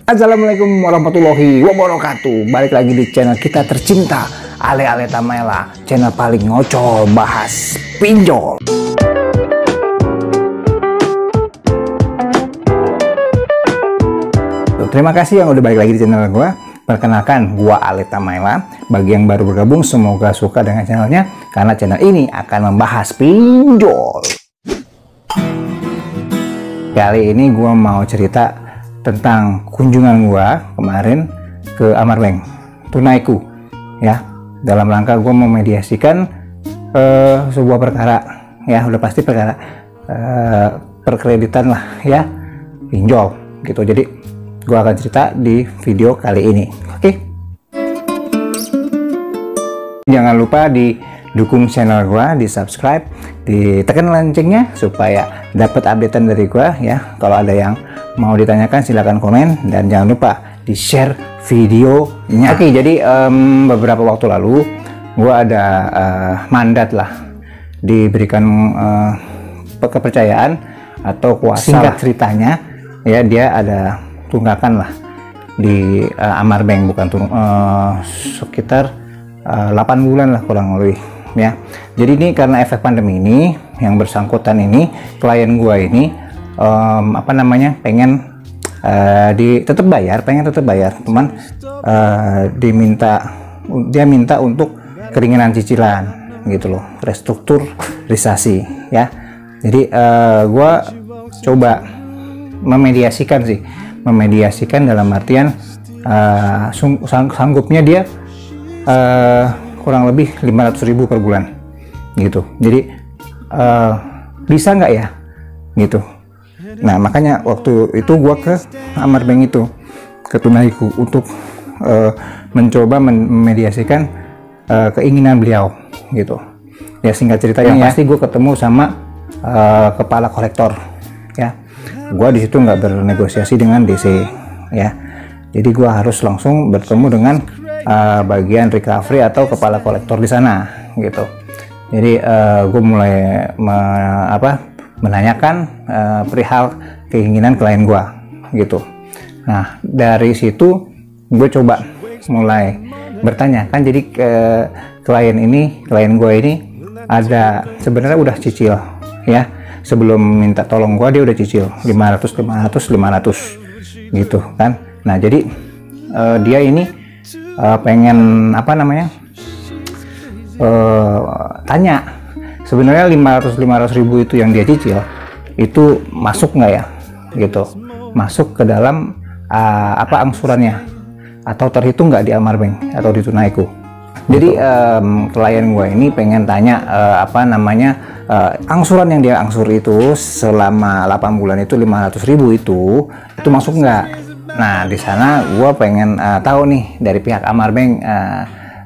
Assalamualaikum warahmatullahi wabarakatuh. Balik lagi di channel kita tercinta, Ale Ale Tamaela, channel paling ngocol bahas pinjol. Terima kasih yang udah balik lagi di channel gua. Perkenalkan, gua Ale Tamaela. Bagi yang baru bergabung, semoga suka dengan channelnya karena channel ini akan membahas pinjol. Kali ini gua mau cerita tentang kunjungan gua kemarin ke Amarbank Tunaiku, ya, dalam rangka gua memediasikan sebuah perkara, ya, udah pasti perkara perkreditan lah, ya, pinjol gitu. Jadi gua akan cerita di video kali ini. Oke, jangan lupa didukung channel gua, di subscribe, ditekan loncengnya supaya dapat updatean dari gua, ya. Kalau ada yang mau ditanyakan silahkan komen, dan jangan lupa di share videonya. Oke, jadi beberapa waktu lalu gua ada mandat lah, diberikan kepercayaan atau kuasa. Singkat ceritanya, ya, dia ada tunggakan lah di Amarbank, bukan sekitar 8 bulan lah kurang lebih, ya. Jadi ini karena efek pandemi ini, yang bersangkutan ini, klien gua ini pengen tetap bayar, cuman dia minta untuk keringanan cicilan gitu loh, restrukturisasi, ya. Jadi gua coba memediasikan dalam artian sanggupnya dia kurang lebih 500.000 per bulan gitu. Jadi bisa nggak ya gitu. Nah, makanya waktu itu gua ke Amarbank itu, ke Tunaiku, untuk mencoba memediasikan keinginan beliau gitu. Ya, singkat ceritanya, ya, pasti gue ketemu sama kepala kolektor, ya. Gua di situ nggak bernegosiasi dengan DC, ya. Jadi gua harus langsung bertemu dengan bagian recovery atau kepala kolektor di sana gitu. Jadi gue mulai menanyakan perihal keinginan klien gua gitu. Nah, dari situ gue coba mulai bertanya, kan. Jadi klien gua ini ada sebenarnya udah cicil, ya. Sebelum minta tolong gua, dia udah cicil 500 gitu kan. Nah, jadi dia ini pengen tanya sebenarnya 500.000 itu yang dia cicil itu masuk nggak ya gitu, masuk ke dalam angsurannya, atau terhitung nggak di Amarbank atau di Tunaiku. Jadi klien gue ini pengen tanya angsuran yang dia angsur itu selama 8 bulan itu 500.000 itu masuk nggak. Nah, di sana gue pengen tahu nih dari pihak Amarbank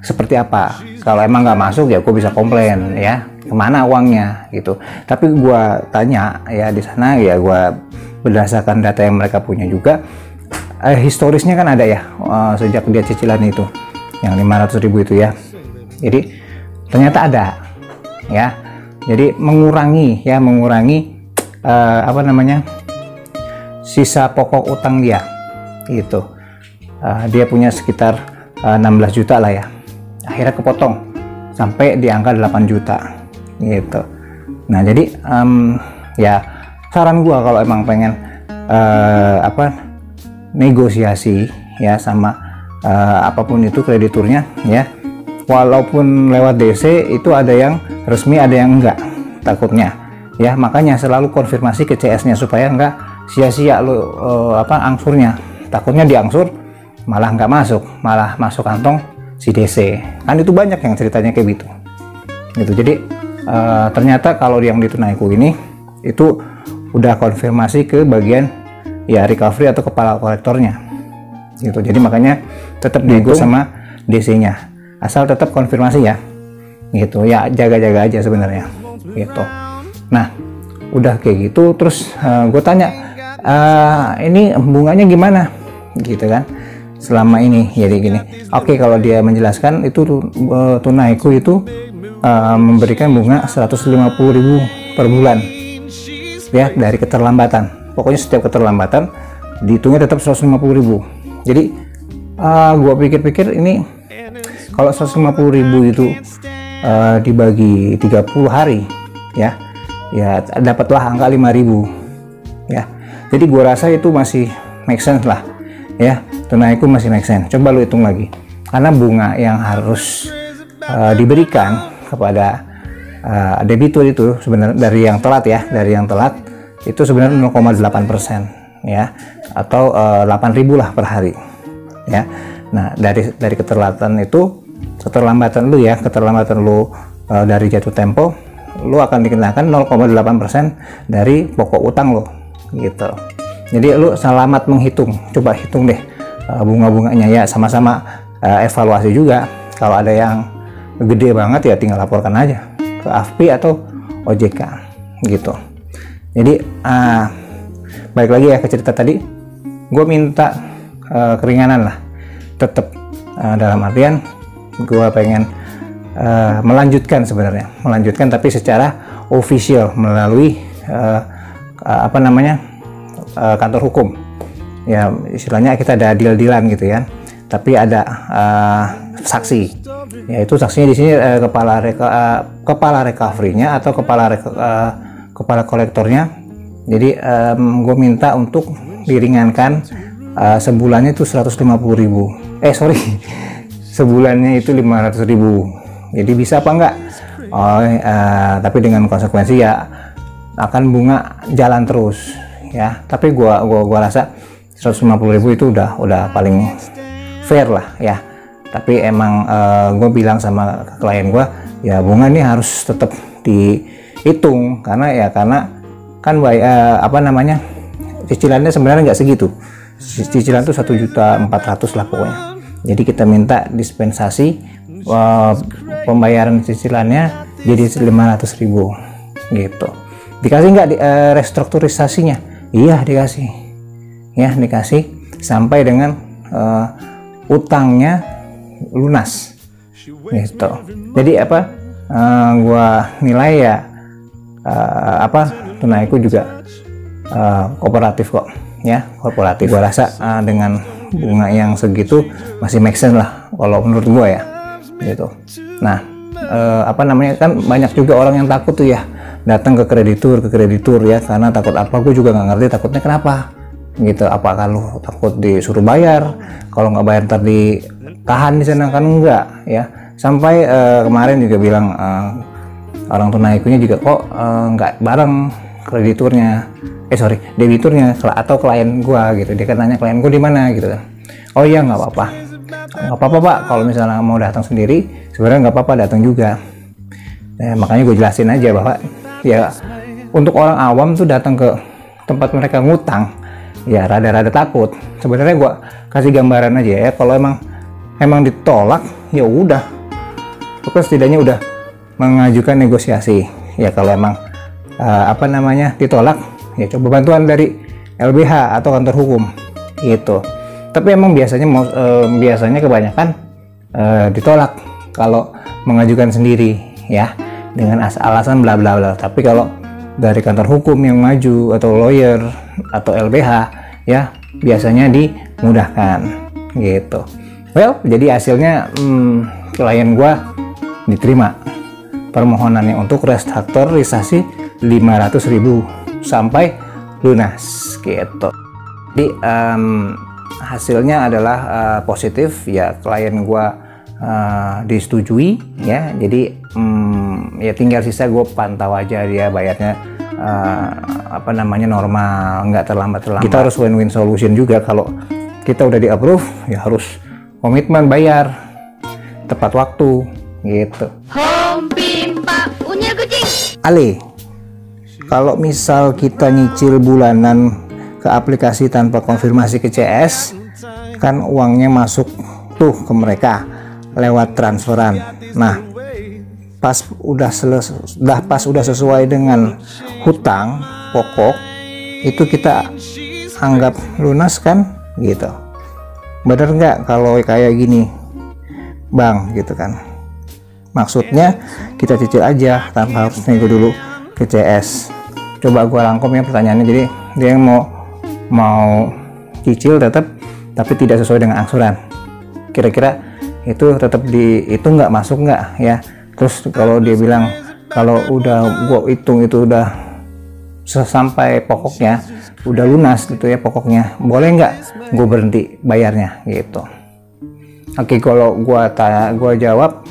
seperti apa. Kalau emang nggak masuk, ya gue bisa komplain, ya, kemana uangnya gitu. Tapi gue tanya, ya, di sana, ya, gue berdasarkan data yang mereka punya juga, historisnya kan ada, ya, sejak dia cicilan itu yang 500.000 itu, ya. Jadi ternyata ada, ya. Jadi mengurangi sisa pokok utang dia gitu. Dia punya sekitar 16 juta lah, ya. Akhirnya kepotong sampai di angka 8 juta gitu. Nah, jadi ya, saran gua kalau emang pengen negosiasi, ya, sama apapun itu krediturnya, ya, walaupun lewat DC itu ada yang resmi, ada yang enggak, takutnya, ya. Makanya selalu konfirmasi ke CS-nya supaya enggak sia-sia lo angsurnya. Takutnya diangsur malah nggak masuk, malah masuk kantong si DC, kan. Itu banyak yang ceritanya kayak gitu. Jadi ternyata kalau yang di Tunaiku ini itu udah konfirmasi ke bagian, ya, recovery atau kepala kolektornya gitu. Jadi makanya tetap nego sama DC-nya, asal tetap konfirmasi, ya gitu, ya, jaga-jaga aja sebenarnya gitu. Nah, udah kayak gitu, terus gue tanya, ini bunganya gimana gitu kan selama ini. Jadi gini, oke, kalau dia menjelaskan itu Tunaiku itu memberikan bunga 150.000 per bulan, ya, dari keterlambatan. Pokoknya setiap keterlambatan dihitungnya tetap 150.000. Jadi gua pikir-pikir ini kalau 150.000 itu dibagi 30 hari ya dapatlah angka 5.000 ya. Jadi gua rasa itu masih make sense lah ya, tunaiku masih make sense. Coba lu hitung lagi, karena bunga yang harus diberikan kepada debitur itu sebenarnya dari yang telat itu sebenarnya 0,8% ya, atau 8.000 lah per hari ya. Nah dari keterlambatan lu dari jatuh tempo, lu akan dikenakan 0,8% dari pokok utang lo gitu. Jadi lu selamat menghitung, coba hitung deh bunga-bunganya ya, sama-sama evaluasi juga. Kalau ada yang gede banget ya tinggal laporkan aja ke AFPI atau OJK gitu. Jadi balik lagi ya ke cerita tadi, gue minta keringanan lah tetap, dalam artian gue pengen melanjutkan tapi secara official melalui kantor hukum ya, istilahnya kita ada deal-dealan gitu ya, tapi ada saksi, yaitu saksinya di sini kepala recovery-nya atau kepala kolektornya. Jadi gue minta untuk diringankan sebulannya itu 150.000, sebulannya itu 500.000. Jadi bisa apa enggak? Tapi dengan konsekuensi ya akan bunga jalan terus ya. Tapi gua rasa 150.000 itu udah paling fair lah ya. Tapi emang gue bilang sama klien gue ya, bunga ini harus tetap dihitung karena kan cicilannya sebenarnya nggak segitu. Cicilan tuh 1.400.000 lah pokoknya. Jadi kita minta dispensasi pembayaran cicilannya jadi 500.000 gitu. Dikasih nggak restrukturisasinya? Iya dikasih ya, dikasih sampai dengan utangnya lunas gitu. Jadi gua nilai ya tunaiku juga kooperatif kok ya, korporatif. Gua rasa dengan bunga yang segitu masih make sense lah kalau menurut gua ya gitu. Nah kan banyak juga orang yang takut tuh ya datang ke kreditur ya, karena takut apa, gue juga nggak ngerti takutnya kenapa gitu. Apakah lu takut disuruh bayar, kalau nggak bayar ntar ditahan di sana? Kan enggak ya. Sampai kemarin juga bilang orang tunaikunya juga kok nggak bareng krediturnya, debiturnya atau klien gua gitu. Dia kan nanya klien gua di mana gitu kan. Oh iya nggak apa-apa Pak, kalau misalnya mau datang sendiri sebenarnya nggak apa-apa, datang juga. Makanya gue jelasin aja bahwa ya untuk orang awam tuh datang ke tempat mereka ngutang ya rada-rada takut. Sebenarnya gue kasih gambaran aja ya, kalau emang ditolak ya udah, pokoknya setidaknya udah mengajukan negosiasi ya. Kalau emang ditolak ya coba bantuan dari LBH atau kantor hukum gitu. Tapi emang biasanya kebanyakan ditolak kalau mengajukan sendiri ya, dengan alasan bla bla bla. Tapi kalau dari kantor hukum yang maju atau lawyer atau LBH ya biasanya dimudahkan gitu. Well, jadi hasilnya klien gua diterima permohonannya untuk restrukturisasi 500.000 sampai lunas gitu. Jadi hasilnya adalah positif ya, klien gua disetujui ya. Jadi ya tinggal sisa gue pantau aja dia bayarnya normal, nggak terlambat. Kita harus win-win solution juga. Kalau kita udah di approve ya harus komitmen bayar tepat waktu gitu. Ale, kalau misal kita nyicil bulanan ke aplikasi tanpa konfirmasi ke CS, kan uangnya masuk tuh ke mereka lewat transferan. Nah, pas udah sesuai dengan hutang pokok itu kita anggap lunas kan gitu. Bener nggak kalau kayak gini bang gitu kan? Maksudnya kita cicil aja tanpa harus nego dulu ke CS. Coba gua rangkum ya pertanyaannya. Jadi dia mau dicicil tetap, tapi tidak sesuai dengan angsuran. Kira-kira itu tetap itu nggak masuk nggak ya? Terus kalau dia bilang kalau udah gua hitung itu udah sampai pokoknya, udah lunas gitu ya pokoknya, boleh nggak gue berhenti bayarnya gitu. Oke, kalau gua jawab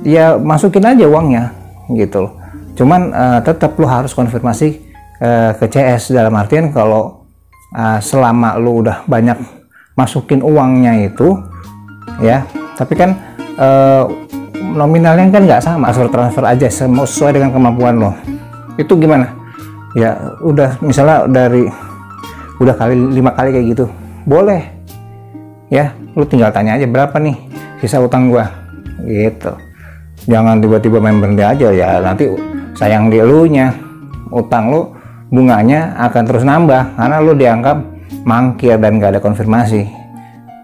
ya masukin aja uangnya gitu loh. Cuman tetap lu harus konfirmasi ke CS, dalam artian kalau selama lu udah banyak masukin uangnya itu ya, tapi kan nominalnya kan nggak sama, transfer aja sesuai dengan kemampuan lo. Itu gimana ya? Udah misalnya udah 5 kali kayak gitu, boleh ya, lu tinggal tanya aja berapa nih sisa utang gua gitu. Jangan tiba-tiba main berhenti aja ya, nanti sayang di elunya, utang lu bunganya akan terus nambah karena lu dianggap mangkir dan gak ada konfirmasi.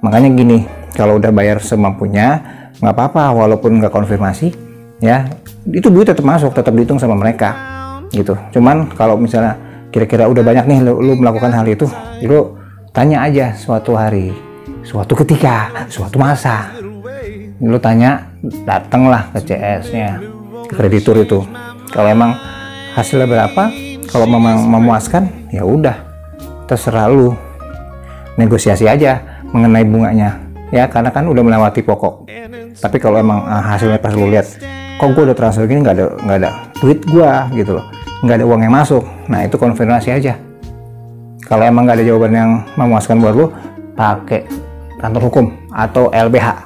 Makanya gini, kalau udah bayar semampunya nggak apa-apa walaupun nggak konfirmasi ya, itu duit tetap masuk, tetap dihitung sama mereka gitu. Cuman kalau misalnya kira-kira udah banyak nih lu melakukan hal itu, lu tanya aja suatu hari, suatu ketika, suatu masa, lu tanya, datanglah ke CS-nya, ke kreditur itu. Kalau emang hasilnya berapa, kalau memang memuaskan ya udah terserah lu, negosiasi aja mengenai bunganya ya, karena kan udah melewati pokok. Tapi kalau emang hasilnya pas lu lihat, kok gue udah transfer gini nggak ada duit gua gitu loh, nggak ada uang yang masuk, nah itu konfirmasi aja. Kalau emang nggak ada jawaban yang memuaskan buat lu, pakai kantor hukum atau LBH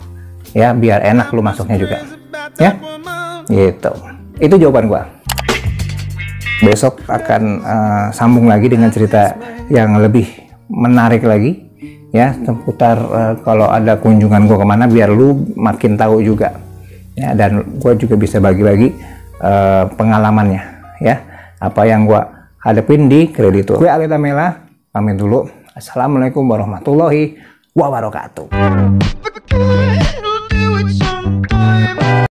ya, biar enak lu masuknya juga ya gitu. Itu jawaban gua. Besok akan sambung lagi dengan cerita yang lebih menarik lagi ya, seputar kalau ada kunjungan gua kemana, biar lu makin tahu juga ya, dan gua juga bisa bagi-bagi pengalamannya ya, apa yang gua hadapin di kreditur. Gue Alita Mela, pamit dulu. Assalamualaikum warahmatullahi wabarakatuh.